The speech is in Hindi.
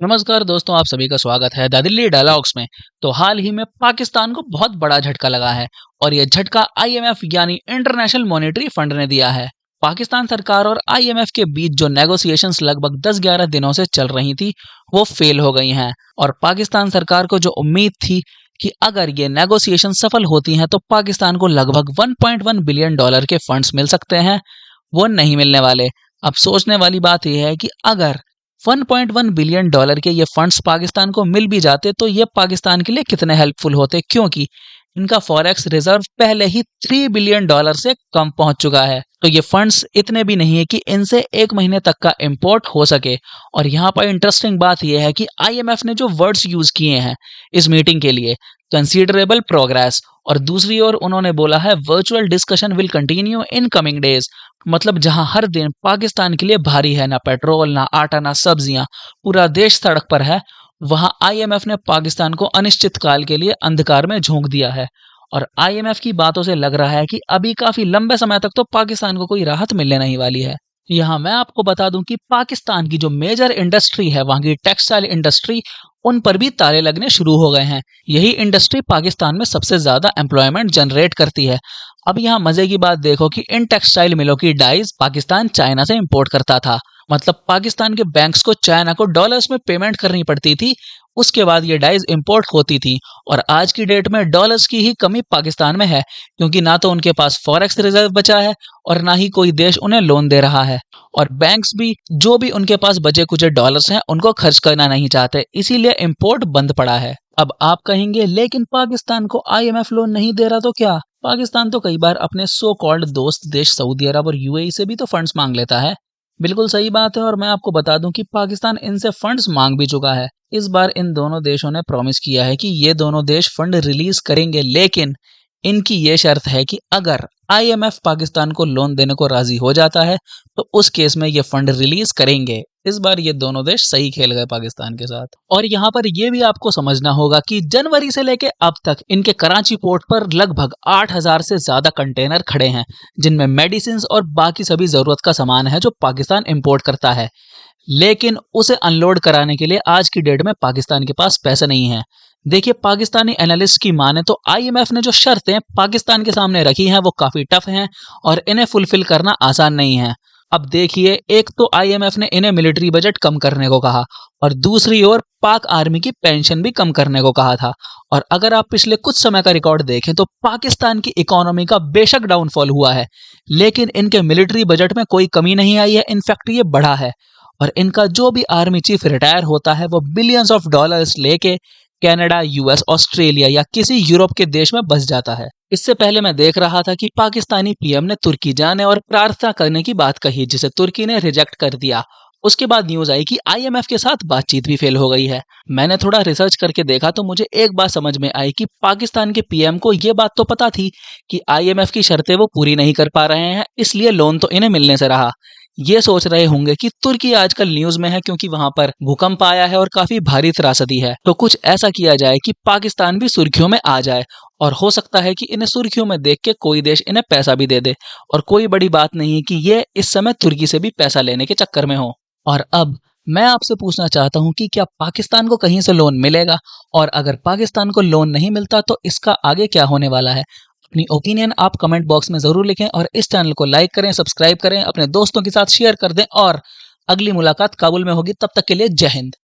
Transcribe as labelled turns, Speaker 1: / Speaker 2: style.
Speaker 1: नमस्कार दोस्तों, आप सभी का स्वागत है द दिल्ली डायलॉग्स में। तो हाल ही में पाकिस्तान को बहुत बड़ा झटका लगा है और ये झटका आईएमएफ यानी इंटरनेशनल मॉनेटरी फंड ने दिया है। पाकिस्तान सरकार और आईएमएफ के बीच जो नेगोशिएशंस लगभग 10-11 दिनों से चल रही थी, वो फेल हो गई हैं और पाकिस्तान सरकार को जो उम्मीद थी कि अगर ये नेगोशिएशन सफल होती हैं तो पाकिस्तान को लगभग 1.1 बिलियन डॉलर के फंड्स मिल सकते हैं, वो नहीं मिलने वाले। अब सोचने वाली बात यह है कि अगर 1.1 बिलियन डॉलर के ये फंड्स पाकिस्तान को मिल भी जाते तो ये पाकिस्तान के लिए कितने हेल्पफुल होते, क्योंकि इनका फॉरेक्स रिजर्व पहले ही 3 बिलियन डॉलर से कम पहुंच चुका है। तो ये फंड्स इतने भी नहीं है कि इनसे एक महीने तक का इंपोर्ट हो सके। और यहाँ पर इंटरेस्टिंग बात यह है कि आईएमएफ ने जो वर्ड्स यूज किए हैं इस मीटिंग के लिए, कंसीडरेबल प्रोग्रेस, और दूसरी ओर उन्होंने बोला है virtual discussion will continue in coming days. मतलब जहां हर दिन पाकिस्तान के लिए भारी है, ना पेट्रोल, ना आटा, ना सब्जियां, पूरा देश सड़क पर है, वहां आईएमएफ ने पाकिस्तान को अनिश्चित काल के लिए अंधकार में झोंक दिया है। और आईएमएफ की बातों से लग रहा है कि अभी काफी लंबे समय तक तो पाकिस्तान को कोई राहत मिलने नहीं वाली है। यहाँ मैं आपको बता दूं कि पाकिस्तान की जो मेजर इंडस्ट्री है, वहां की टेक्सटाइल इंडस्ट्री, उन पर भी ताले लगने शुरू हो गए हैं। यही इंडस्ट्री पाकिस्तान में सबसे ज्यादा एम्प्लॉयमेंट जनरेट करती है। अब यहाँ मजे की बात देखो कि इन टेक्सटाइल मिलों की डाइज पाकिस्तान चाइना से इंपोर्ट करता था। मतलब पाकिस्तान के बैंक्स को चाइना को डॉलर्स में पेमेंट करनी पड़ती थी, उसके बाद ये डाइज इंपोर्ट होती थी। और आज की डेट में डॉलर्स की ही कमी पाकिस्तान में है, क्योंकि ना तो उनके पास फॉरेक्स रिजर्व बचा है और ना ही कोई देश उन्हें लोन दे रहा है। और बैंक्स भी जो भी उनके पास बचे कुचे डॉलर्स हैं उनको खर्च करना नहीं चाहते, इसीलिए इंपोर्ट बंद पड़ा है। अब आप कहेंगे लेकिन पाकिस्तान को आईएमएफ लोन नहीं दे रहा तो क्या? पाकिस्तान तो कई बार अपने सो कॉल्ड दोस्त देश सऊदी अरब और यूएई से भी तो फंड्स मांग लेता है। बिल्कुल सही बात है, और मैं आपको बता दूं कि पाकिस्तान इनसे फंड्स मांग भी चुका है। इस बार इन दोनों देशों ने प्रॉमिस किया है कि ये दोनों देश फंड रिलीज करेंगे, लेकिन इनकी ये शर्त है कि अगर आईएमएफ पाकिस्तान को लोन देने को राजी हो जाता है तो उस केस में ये फंड रिलीज करेंगे। इस बार ये दोनों देश सही खेल गए पाकिस्तान के साथ। और यहाँ पर ये भी आपको समझना होगा कि जनवरी से लेके अब तक इनके कराची पोर्ट पर लगभग 8,000 से ज्यादा कंटेनर खड़े हैं, जिनमें मेडिसिन और बाकी सभी जरूरत का सामान है जो पाकिस्तान इंपोर्ट करता है। लेकिन उसे अनलोड कराने के लिए आज की डेट में पाकिस्तान के पास पैसे नहीं है। देखिए, पाकिस्तानी एनालिस्ट की माने तो आईएमएफ ने जो शर्तें पाकिस्तान के सामने रखी हैं वो काफी टफ हैं और इन्हें फुलफिल करना आसान नहीं है। अब देखिए, एक तो आईएमएफ ने इन्हें मिलिट्री बजट कम करने को कहा और दूसरी ओर पाक आर्मी की पेंशन भी कम करने को कहा था। और अगर आप पिछले कुछ समय का रिकॉर्ड देखें तो पाकिस्तान की इकोनॉमी का बेशक डाउनफॉल हुआ है, लेकिन इनके मिलिट्री बजट में कोई कमी नहीं आई है, इनफैक्ट ये बढ़ा है। और इनका जो भी आर्मी चीफ रिटायर होता है वो बिलियंस ऑफ डॉलर्स लेके कनाडा, यूएस, ऑस्ट्रेलिया या किसी यूरोप के देश में बस जाता है। इससे पहले मैं देख रहा था कि पाकिस्तानी पीएम ने तुर्की जाने और प्रार्थना करने की बात कही, जिसे तुर्की ने रिजेक्ट कर दिया। उसके बाद न्यूज आई कि आईएमएफ के साथ बातचीत भी फेल हो गई है। मैंने थोड़ा रिसर्च करके देखा तो मुझे एक बात समझ में आई कि पाकिस्तान के पीएम को यह बात तो पता थी कि आईएमएफ की शर्तें वो पूरी नहीं कर पा रहे हैं, इसलिए लोन तो इन्हें मिलने से रहा। ये सोच रहे होंगे कि तुर्की आजकल न्यूज में है क्योंकि वहां पर भूकंप आया है और काफी भारी त्रासदी है, तो कुछ ऐसा किया जाए कि पाकिस्तान भी सुर्खियों में आ जाए। और हो सकता है कि इन्हें सुर्खियों में देख के कोई देश इन्हें पैसा भी दे दे। और कोई बड़ी बात नहीं है कि ये इस समय तुर्की से भी पैसा लेने के चक्कर में हो। और अब मैं आपसे पूछना चाहता हूं कि क्या पाकिस्तान को कहीं से लोन मिलेगा, और अगर पाकिस्तान को लोन नहीं मिलता तो इसका आगे क्या होने वाला है? अपनी ओपिनियन आप कमेंट बॉक्स में जरूर लिखें और इस चैनल को लाइक करें, सब्सक्राइब करें, अपने दोस्तों के साथ शेयर कर दें। और अगली मुलाकात काबुल में होगी, तब तक के लिए जय हिंद।